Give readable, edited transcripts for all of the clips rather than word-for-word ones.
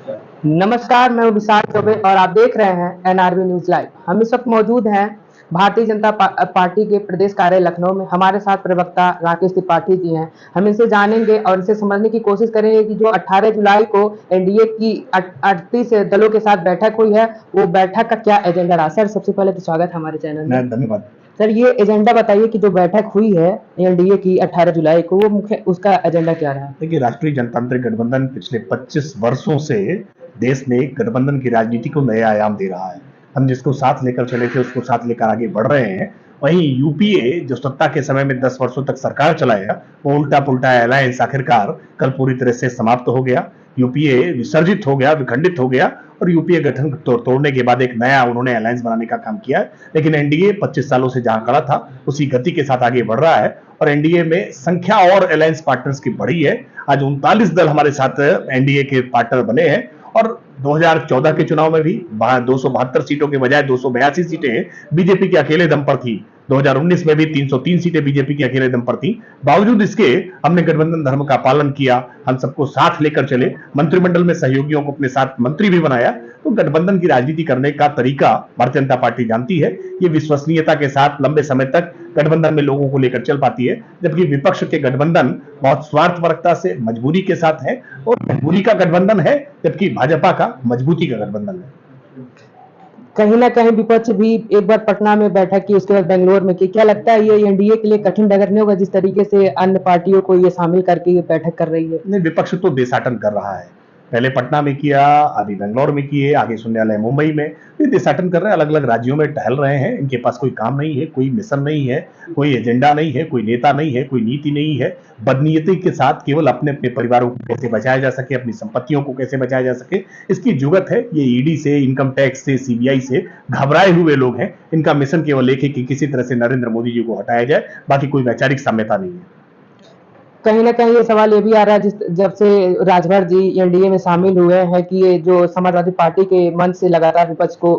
नमस्कार, मैं हूं विशाल चौबे और आप देख रहे हैं एनआरबी न्यूज लाइव। हम इस वक्त मौजूद हैं भारतीय जनता पार्टी के प्रदेश कार्यालय लखनऊ में। हमारे साथ प्रवक्ता राकेश त्रिपाठी जी हैं। हम इनसे जानेंगे और इनसे समझने की कोशिश करेंगे कि जो 18 जुलाई को एनडीए की 38 दलों के साथ बैठक हुई है, वो बैठक का क्या एजेंडा रहा। सर, सबसे पहले तो स्वागत है हमारे चैनल में। धन्यवाद। सर, ये एजेंडा बताइए कि जो बैठक हुई है एनडीए की 18 जुलाई को, वो मुख्य उसका एजेंडा क्या रहा। देखिए, राष्ट्रीय जनतांत्रिक गठबंधन पिछले 25 वर्षों से देश में गठबंधन की राजनीति को नया आयाम दे रहा है। हम जिसको साथ लेकर चले थे उसको साथ लेकर आगे बढ़ रहे हैं। वहीं यूपीए जो सत्ता के समय में 10 वर्षों तक सरकार चलाया, वो उल्टा पुल्टा अलायंस आखिरकार कल पूरी तरह से समाप्त हो गया। यूपीए विसर्जित हो गया, विखंडित हो गया और यूपीए गठन तोड़ने के बाद एक नया उन्होंने अलायंस बनाने का काम किया है। लेकिन एनडीए 25 सालों से जहां खड़ा था उसी गति के साथ आगे बढ़ रहा है और एनडीए में संख्या और अलायंस पार्टनर्स की बढ़ी है। आज 39 दल हमारे साथ एनडीए के पार्टनर बने हैं और 2014 के चुनाव में भी 272 सीटों के बजाय 282 सीटें बीजेपी के अकेले दम पर थी। 2019 में भी 303 सीटें बीजेपी के अकेले दम पर थी। बावजूद इसके हमने गठबंधन धर्म का पालन किया, हम सबको साथ लेकर चले, मंत्रिमंडल में सहयोगियों को अपने साथ मंत्री भी बनाया। तो गठबंधन की राजनीति करने का तरीका भारतीय जनता पार्टी जानती है। ये विश्वसनीयता के साथ लंबे समय तक गठबंधन में लोगों को लेकर चल पाती है, जबकि विपक्ष के गठबंधन बहुत स्वार्थपरकता से मजबूरी के साथ है और मजबूरी का गठबंधन है, जबकि भाजपा का मजबूती का गठबंधन है। कहीं ना कहीं विपक्ष भी एक बार पटना में बैठक की, उसके बाद बेंगलोर में की। क्या लगता है ये एनडीए के लिए कठिन डगर नहीं होगा जिस तरीके से अन्य पार्टियों को ये शामिल करके ये बैठक कर रही है। नहीं, विपक्ष तो देशाटन कर रहा है। पहले पटना में किया, अभी बेंगलोर में किए, आगे सुनने वाले मुंबई में। ये देशाटन कर रहे हैं, अलग अलग राज्यों में टहल रहे हैं। इनके पास कोई काम नहीं है, कोई मिशन नहीं है, कोई एजेंडा नहीं है, कोई नेता नहीं है, कोई नीति नहीं है। बदनीयती के साथ केवल अपने अपने परिवारों को कैसे बचाया जा सके, अपनी संपत्तियों को कैसे बचाया जा सके, इसकी जुगत है। ये ईडी से, इनकम टैक्स से, सीबीआई से घबराए हुए लोग हैं। इनका मिशन केवल एक है कि किसी तरह से नरेंद्र मोदी जी को हटाया जाए, बाकी कोई वैचारिक साम्यता नहीं है। कहीं ना कहीं ये सवाल ये भी आ रहा है जब से राजभर जी एनडीए में शामिल हुए हैं कि ये जो समाजवादी पार्टी के मंच से लगातार विपक्ष को,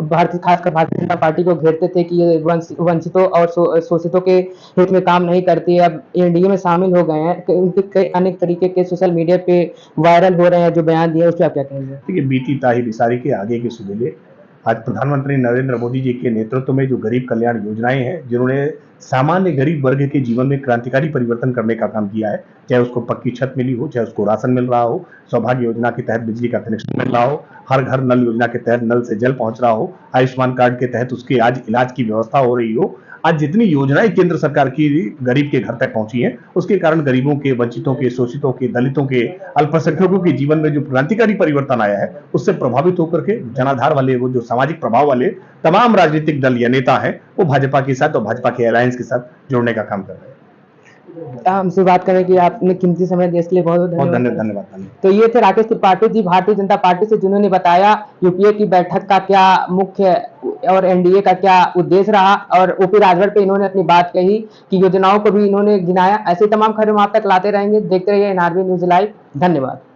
खासकर भारतीय जनता पार्टी को घेरते थे कि ये वंचितों और शोषितों के हित में काम नहीं करती है। अब एनडीए में शामिल हो गए हैं, उनके कई अनेक तरीके के सोशल मीडिया पे वायरल हो रहे हैं जो बयान दिए, उसको आप क्या कहेंगे। देखिए, बीती ताही बिसारी के आगे के सुबेले आज प्रधानमंत्री नरेंद्र मोदी जी के नेतृत्व में जो गरीब कल्याण योजनाएं हैं, जिन्होंने सामान्य गरीब वर्ग के जीवन में क्रांतिकारी परिवर्तन करने का काम किया है, चाहे उसको पक्की छत मिली हो, चाहे उसको राशन मिल रहा हो, सौभाग्य योजना के तहत बिजली का कनेक्शन मिल रहा हो, हर घर नल योजना के तहत नल से जल पहुंच रहा हो, आयुष्मान कार्ड के तहत उसके आज इलाज की व्यवस्था हो रही हो। आज जितनी योजनाएं केंद्र सरकार की गरीब के घर तक पहुंची हैं, उसके कारण गरीबों के, वंचितों के, शोषितों के, दलितों के, अल्पसंख्यकों के जीवन में जो क्रांतिकारी परिवर्तन आया है, उससे प्रभावित होकर के जनाधार वाले, वो जो सामाजिक प्रभाव वाले तमाम राजनीतिक दल या नेता हैं, वो भाजपा के साथ और भाजपा के अलायंस के साथ जुड़ने का काम कर रहे हैं। हमसे बात करें कि आपने कीमती समय देश के लिए बहुत बहुत धन्यवाद। तो ये थे राकेश त्रिपाठी जी भारतीय जनता पार्टी से, जिन्होंने बताया यूपीए की बैठक का क्या मुख्य और एनडीए का क्या उद्देश्य रहा, और ओपी राजभर पे इन्होंने अपनी बात कही कि योजनाओं को भी इन्होंने गिनाया। ऐसे तमाम खबरें हम आप तक लाते रहेंगे। देखते रहिए एनआरबी न्यूज लाइव। धन्यवाद।